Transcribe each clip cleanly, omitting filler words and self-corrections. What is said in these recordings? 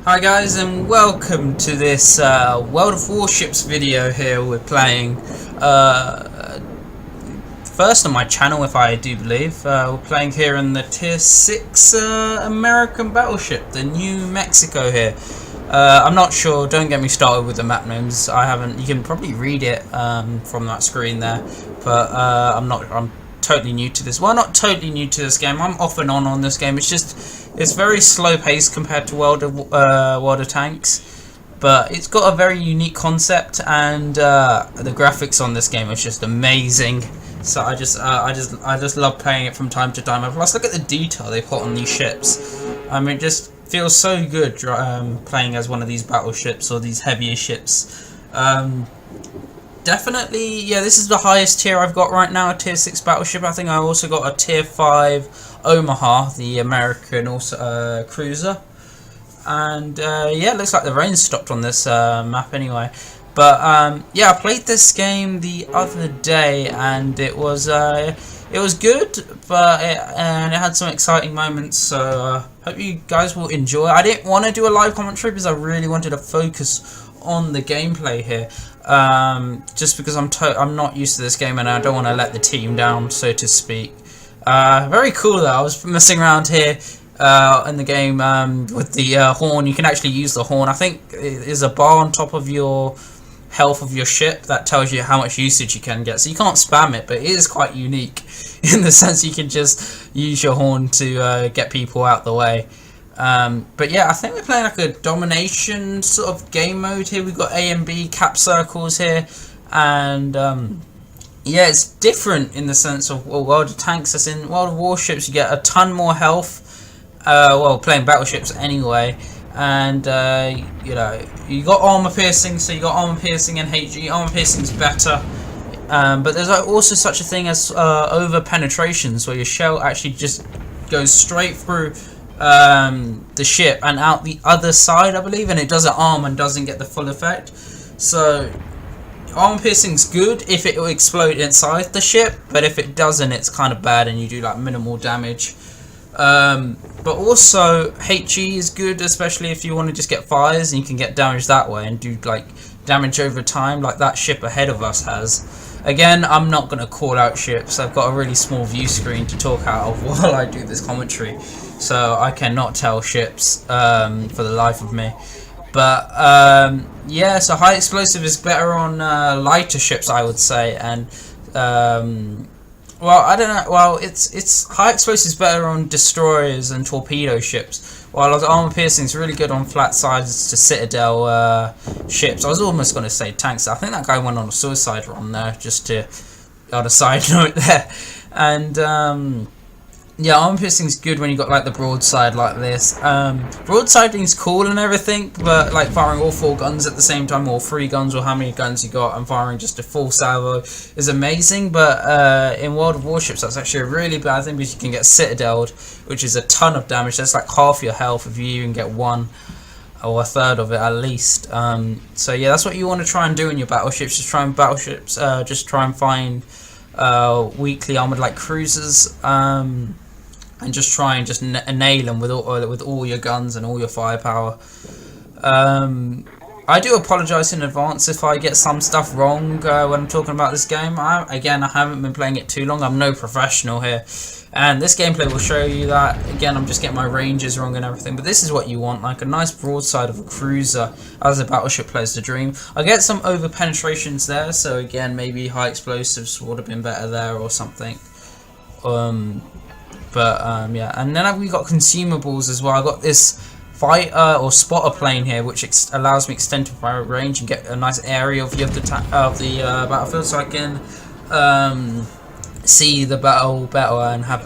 Hi guys, and welcome to this World of Warships video here. We're playing first on my channel, if I do believe. We're playing here in the Tier 6 American battleship, the New Mexico here. I'm not sure, don't get me started with the map names. I haven't, you can probably read it from that screen there, but I'm totally new to this. Well, not totally new to this game. I'm off and on this game. It's very slow paced compared to World of Tanks, but it's got a very unique concept, and the graphics on this game is just amazing. So I just love playing it from time to time. And plus, look at the detail they put on these ships. I mean, it just feels so good playing as one of these battleships or these heavier ships. Definitely, yeah, this is the highest tier I've got right now, a tier 6 battleship. I think I also got a tier 5 Omaha, the American cruiser. And yeah, it looks like the rain stopped on this map anyway. But yeah, I played this game the other day, and it was good, but it had some exciting moments. So hope you guys will enjoy. I didn't want to do a live commentary because I really wanted to focus on the gameplay here, just because I'm not used to this game and I don't want to let the team down, so to speak. Very cool though. I was messing around here in the game with the horn. You can actually use the horn. I think there's a bar on top of your health of your ship that tells you how much usage you can get, so you can't spam it, but it is quite unique in the sense you can just use your horn to get people out the way. But yeah, I think we're playing like a domination sort of game mode here. We've got A and B cap circles here, and yeah, it's different in the sense of World of Tanks. As in World of Warships, you get a ton more health. Well, playing battleships anyway, and you know, you got armor piercing, so you got armor piercing and HG. Armor piercing's better. But there's also such a thing as over penetrations, where your shell actually just goes straight through the ship and out the other side, I believe, and it doesn't arm and doesn't get the full effect. So armor piercing's good if it will explode inside the ship, but if it doesn't, it's kind of bad and you do like minimal damage. But also HE is good, especially if you want to just get fires and you can get damage that way and do like damage over time, like that ship ahead of us has. Again, I'm not going to call out ships. I've got a really small view screen to talk out of while I do this commentary, so I cannot tell ships for the life of me. But yeah, so high explosive is better on lighter ships, I would say, and well, I don't know. Well, it's high explosive is better on destroyers and torpedo ships, while the armor piercing is really good on flat sides to citadel ships. I was almost going to say tanks. I think that guy went on a suicide run there, just to on a side note there. And yeah, armor piercing is good when you got like the broadside like this. Broadsiding is cool and everything, but like firing all 4 guns at the same time, or 3 guns, or how many guns you got, and firing just a full salvo is amazing. But in World of Warships, that's actually a really bad thing, because you can get citadeled, which is a ton of damage. That's like half your health if you even get 1 or a third of it at least. So yeah, that's what you want to try and do in your battleships. Just try and find weakly armored like cruisers, and just try and just nail them with all your guns and all your firepower. I do apologise in advance if I get some stuff wrong when I'm talking about this game. Again, I haven't been playing it too long. I'm no professional here, and this gameplay will show you that. Again, I'm just getting my ranges wrong and everything, but this is what you want, like a nice broadside of a cruiser as a battleship player's the dream. I get some over penetrations there, so again, maybe high explosives would have been better there or something. Yeah, and then we got consumables as well. I got this fighter or spotter plane here, which allows me extended fire range and get a nice area of the battlefield, so I can see the battle better and have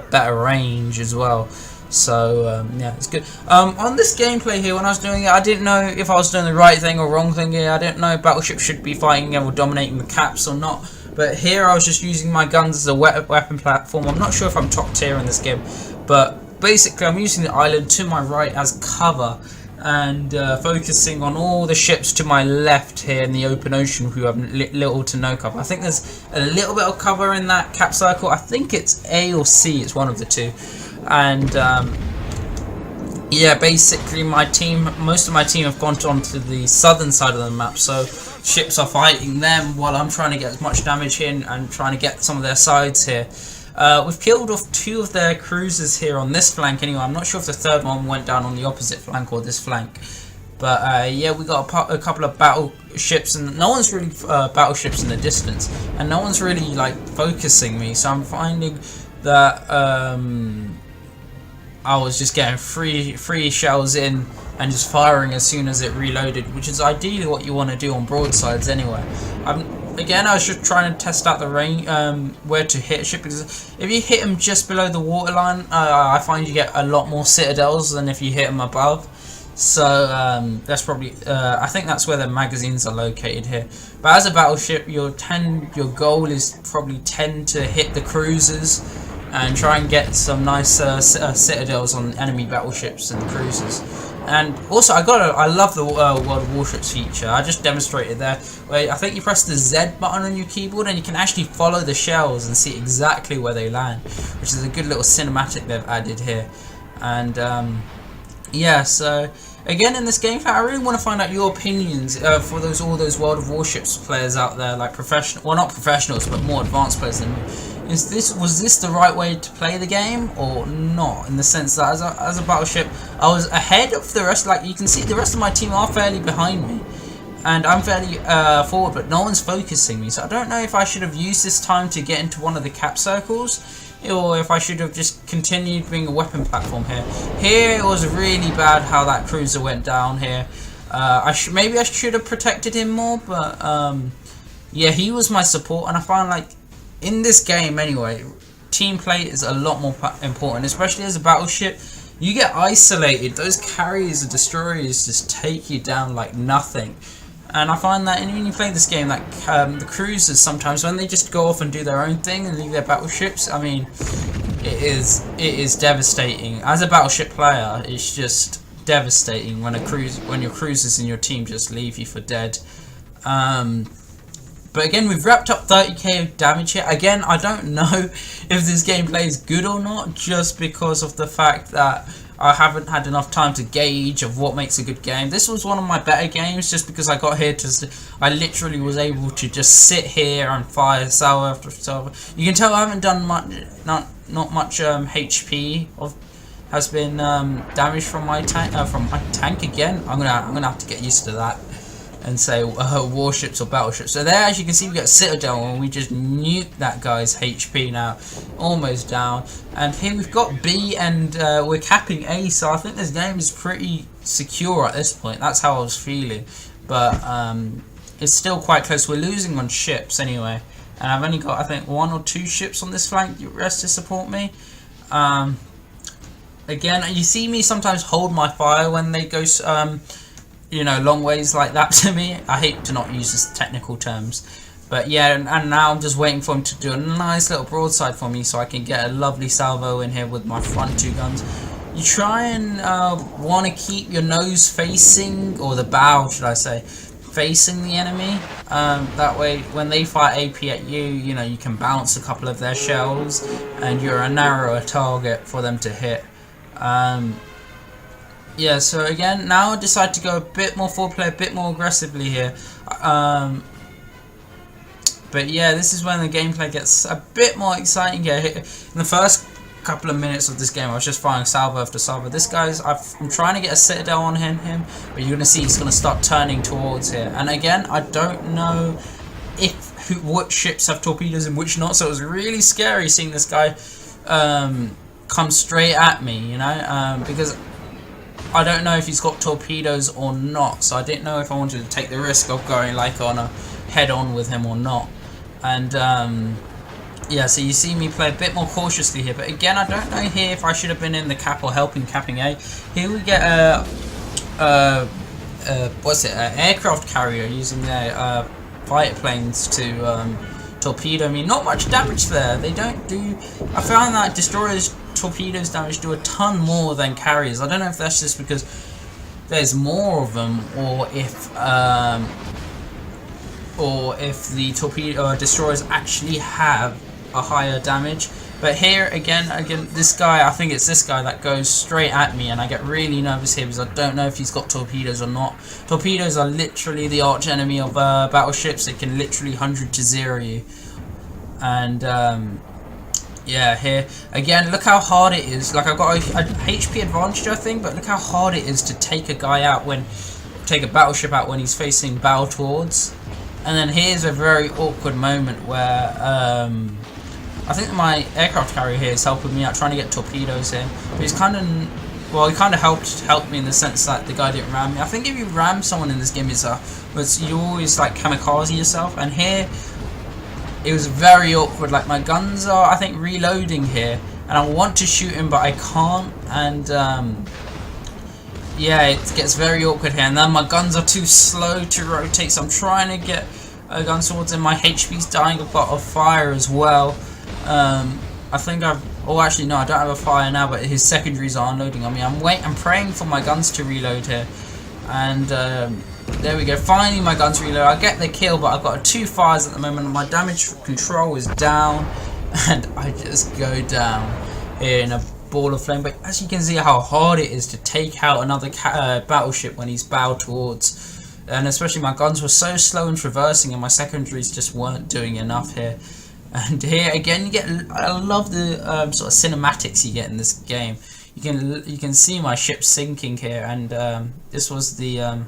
better range as well. So yeah, it's good. On this gameplay here, when I was doing it, I didn't know if I was doing the right thing or wrong thing here. I didn't know if battleships should be fighting or dominating the caps or not. But here I was just using my guns as a weapon platform. I'm not sure if I'm top tier in this game, but basically I'm using the island to my right as cover, and focusing on all the ships to my left here in the open ocean who have little to no cover. I think there's a little bit of cover in that cap circle. I think it's A or C, it's one of the two. And Yeah, basically most of my team have gone on to the southern side of the map, so ships are fighting them while I'm trying to get as much damage in and trying to get some of their sides here. We've killed off 2 of their cruisers here on this flank anyway. I'm not sure if the third one went down on the opposite flank or this flank. But yeah, we got a couple of battleships, and no one's really battleships in the distance, and no one's really like focusing me. So I'm finding that I was just getting free shells in and just firing as soon as it reloaded, which is ideally what you want to do on broadsides anyway. Again, I was just trying to test out the range, where to hit a ship, because if you hit them just below the waterline, I find you get a lot more citadels than if you hit them above. So that's probably, I think that's where the magazines are located here. But as a battleship, your goal is probably tend to hit the cruisers and try and get some nice citadels on enemy battleships and cruisers. And also, I love the World of Warships feature. I just demonstrated there, where I think you press the Z button on your keyboard and you can actually follow the shells and see exactly where they land, which is a good little cinematic they've added here. And yeah, so again, in this game, I really want to find out your opinions for all those World of Warships players out there, like not professionals, but more advanced players than me. Was this the right way to play the game or not? In the sense that as a battleship, I was ahead of the rest. Like you can see, the rest of my team are fairly behind me, and I'm fairly forward, but no one's focusing me. So I don't know if I should have used this time to get into one of the cap circles, or if I should have just continued being a weapon platform here. Here it was really bad how that cruiser went down here. Maybe I should have protected him more, but yeah, he was my support, and I found like in this game anyway, team play is a lot more important, especially as a battleship. You get isolated, those carriers and destroyers just take you down like nothing. And I find that when you play this game, like the cruisers sometimes, when they just go off and do their own thing and leave their battleships, I mean, it is devastating. As a battleship player, it's just devastating when your cruisers in your team just leave you for dead. But again, we've wrapped up 30k of damage here. Again, I don't know if this gameplay is good or not, just because of the fact that I haven't had enough time to gauge of what makes a good game. This was one of my better games, just because I got here I literally was able to just sit here and fire salvo after salvo. You can tell I haven't done much, not much HP has been damaged from my tank again. I'm gonna have to get used to that and say warships or battleships. So there, as you can see, we got Citadel, and we just nuked that guy's HP now, almost down. And here we've got B, and we're capping A. So I think this game is pretty secure at this point. That's how I was feeling. But it's still quite close. We're losing on ships anyway, and I've only got, I think, 1 or 2 ships on this flank. The rest to support me. Again, you see me sometimes hold my fire when they go you know, long ways like that to me. I hate to not use this technical terms, but yeah, and now I'm just waiting for him to do a nice little broadside for me so I can get a lovely salvo in here with my front 2 guns. You try and want to keep your nose facing, or the bow should I say, facing the enemy. That way when they fire AP at you, you know, you can bounce a couple of their shells and you're a narrower target for them to hit. Yeah, so again, now I decide to go a bit more forward play, a bit more aggressively here. But yeah, this is when the gameplay gets a bit more exciting here. In the first couple of minutes of this game, I was just firing salvo after salvo. This guy's, I'm trying to get a citadel on him, but you're going to see he's going to start turning towards here. And again, I don't know what ships have torpedoes and which not, so it was really scary seeing this guy come straight at me, you know, because I don't know if he's got torpedoes or not, so I didn't know if I wanted to take the risk of going like on a head-on with him or not. And yeah, so you see me play a bit more cautiously here, but again, I don't know here if I should have been in the cap or helping capping A. Here we get what's it? An aircraft carrier using their fighter planes to torpedo me. Not much damage there. They don't do. I found that destroyers torpedoes damage do a ton more than carriers. I don't know if that's just because there's more of them, or if the torpedo destroyers actually have a higher damage. But here again, this guy, I think it's this guy that goes straight at me, and I get really nervous here because I don't know if he's got torpedoes or not. Torpedoes are literally the arch enemy of battleships. It can literally 100 to 0 you. And yeah, here again, look how hard it is. Like, I've got a HP advantage, I think, but look how hard it is to take a guy out take a battleship out when he's facing bow towards. And then here's a very awkward moment where I think my aircraft carrier here is helping me out, trying to get torpedoes in. But he's kind of, well, he kind of helped me in the sense that the guy didn't ram me. I think if you ram someone in this game, you always like kamikaze yourself. And here, it was very awkward. Like, my guns are, I think, reloading here, and I want to shoot him, but I can't. And yeah, it gets very awkward here. And then my guns are too slow to rotate, so I'm trying to get a gun towards him. My HP's dying. I've got a fire as well. I think oh, actually no, I don't have a fire now, but his secondaries are unloading on me. I'm praying for my guns to reload here, and there we go. Finally, my guns reload. I get the kill, but I've got 2 fires at the moment. And my damage control is down, and I just go down here in a ball of flame. But as you can see, how hard it is to take out another battleship when he's bowed towards, and especially my guns were so slow in traversing, and my secondaries just weren't doing enough here. And here again, you get, I love the sort of cinematics you get in this game. You can see my ship sinking here, and this was the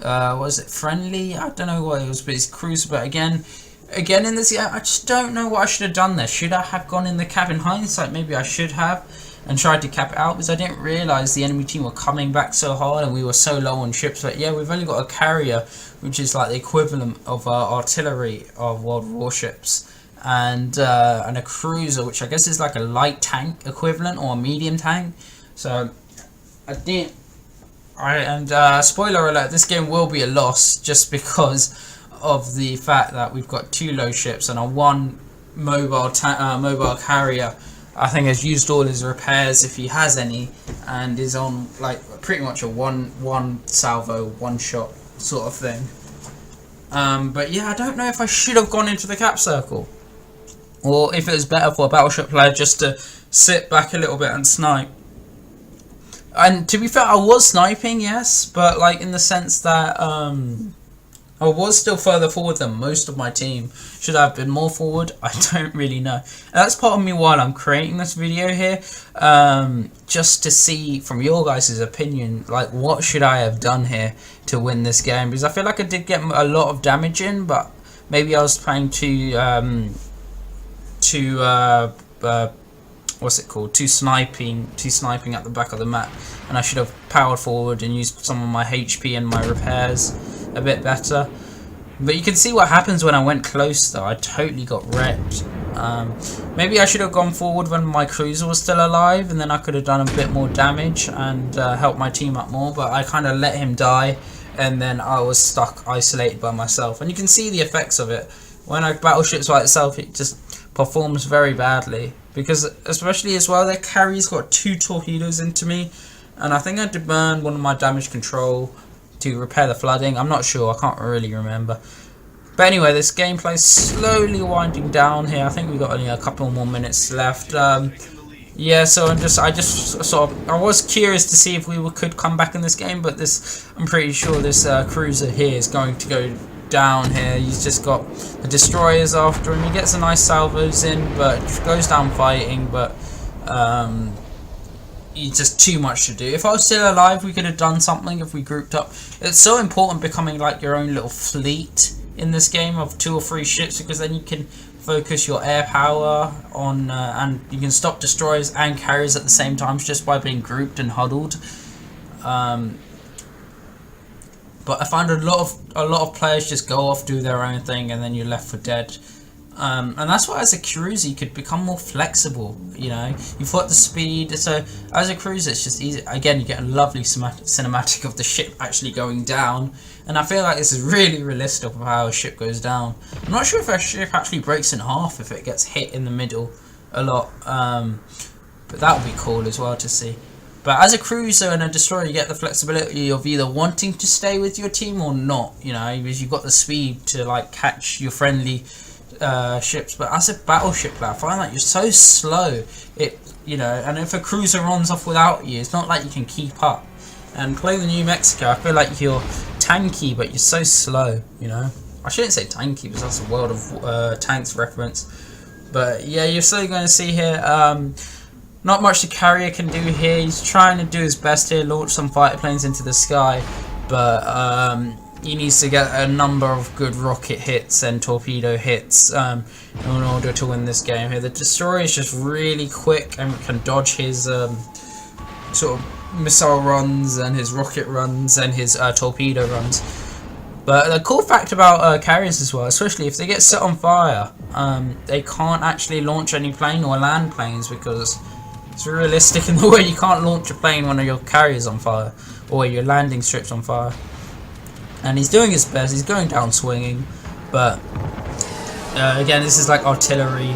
was it friendly? I don't know what it was, but it's cruiser. But again in this game, I just don't know what I should have done there. Should I have gone in the cap? In hindsight, maybe I should have, and tried to cap it out, because I didn't realise the enemy team were coming back so hard and we were so low on ships. But yeah, we've only got a carrier, which is like the equivalent of artillery of World Warships, and a cruiser, which I guess is like a light tank equivalent or a medium tank. So I didn't. Spoiler alert: this game will be a loss just because of the fact that we've got 2 low ships and a 1 mobile carrier. I think has used all his repairs, if he has any, and is on like pretty much a one salvo, 1 shot sort of thing. But yeah, I don't know if I should have gone into the cap circle, or if it was better for a battleship player just to sit back a little bit and snipe. And to be fair, I was sniping, yes, but like in the sense that I was still further forward than most of my team. Should I have been more forward? I don't really know. And that's part of me while I'm creating this video here, just to see from your guys' opinion, like, what should I have done here to win this game? Because I feel like I did get a lot of damage in, but maybe I was playing too what's it called? Too sniping at the back of the map, and I should have powered forward and used some of my HP and my repairs a bit better. But you can see what happens when I went close though. I totally got wrecked. Maybe I should have gone forward when my cruiser was still alive, and then I could have done a bit more damage and helped my team up more, but I kind of let him die, and then I was stuck isolated by myself. And you can see the effects of it. When a battleship's by itself, it just performs very badly, because especially as well, their carrier's got 2 torpedoes into me, and I think I had to burn one of my damage control to repair the flooding. I'm not sure, I can't really remember. But anyway, this gameplay is slowly winding down here. I think we've got only a couple more minutes left. Yeah, so I was curious to see if we could come back in this game, but I'm pretty sure this cruiser here is going to go down here. He's just got the destroyers after him. He gets a nice salvos in, but goes down fighting. But it's just too much to do. If I was still alive, we could have done something if we grouped up. It's so important becoming like your own little fleet in this game of 2 or 3 ships, because then you can focus your air power on and you can stop destroyers and carriers at the same time just by being grouped and huddled. But I find a lot of players just go off, do their own thing, and then you're left for dead. And that's why as a cruiser you could become more flexible. You know, you've got the speed, so as a cruiser it's just easy. Again, you get a lovely cinematic of the ship actually going down, and I feel like this is really realistic of how a ship goes down. I'm not sure if a ship actually breaks in half if it gets hit in the middle a lot, but that would be cool as well to see. But as a cruiser and a destroyer, you get the flexibility of either wanting to stay with your team or not, you know, because you've got the speed to like catch your friendly ships, but as a battleship player, I find that you're so slow. And if a cruiser runs off without you, it's not like you can keep up. And playing the New Mexico, I feel like you're tanky, but you're so slow. I shouldn't say tanky because that's a World of Tanks reference. But yeah, you're still going to see here. Not much the carrier can do here. He's trying to do his best here, launch some fighter planes into the sky, but he needs to get a number of good rocket hits and torpedo hits in order to win this game here. The destroyer is just really quick and can dodge his sort of missile runs and his rocket runs and his torpedo runs. But the cool fact about carriers as well, especially if they get set on fire, they can't actually launch any plane or land planes because it's realistic in the way you can't launch a plane when your carrier's on fire or your landing strip's on fire. And he's doing his best. He's going down swinging, but again, this is like artillery.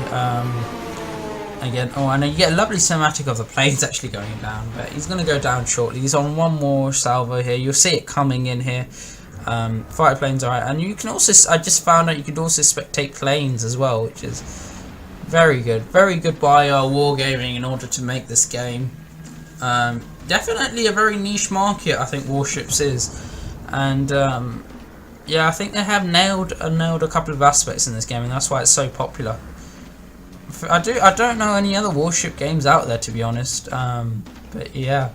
And you get a lovely cinematic of the planes actually going down, but he's going to go down shortly. He's on one more salvo here. You'll see it coming in here. Fighter planes are right, and you can also, I just found out you could also spectate planes as well, which is very good by Wargaming in order to make this game. Definitely a very niche market, I think Warships is, and yeah, I think they have nailed a couple of aspects in this game, and that's why it's so popular. I don't know any other Warship games out there, to be honest, but yeah.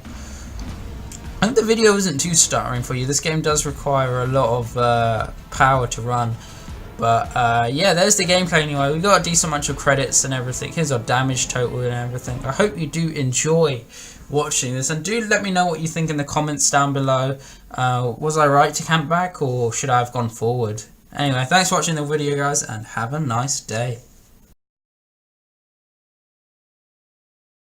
I think the video isn't too stuttering for you. This game does require a lot of power to run. But yeah, there's the gameplay anyway. We got a decent bunch of credits and everything. Here's our damage total and everything. I hope you do enjoy watching this. And do let me know what you think in the comments down below. Was I right to camp back or should I have gone forward? Anyway, thanks for watching the video, guys, and have a nice day.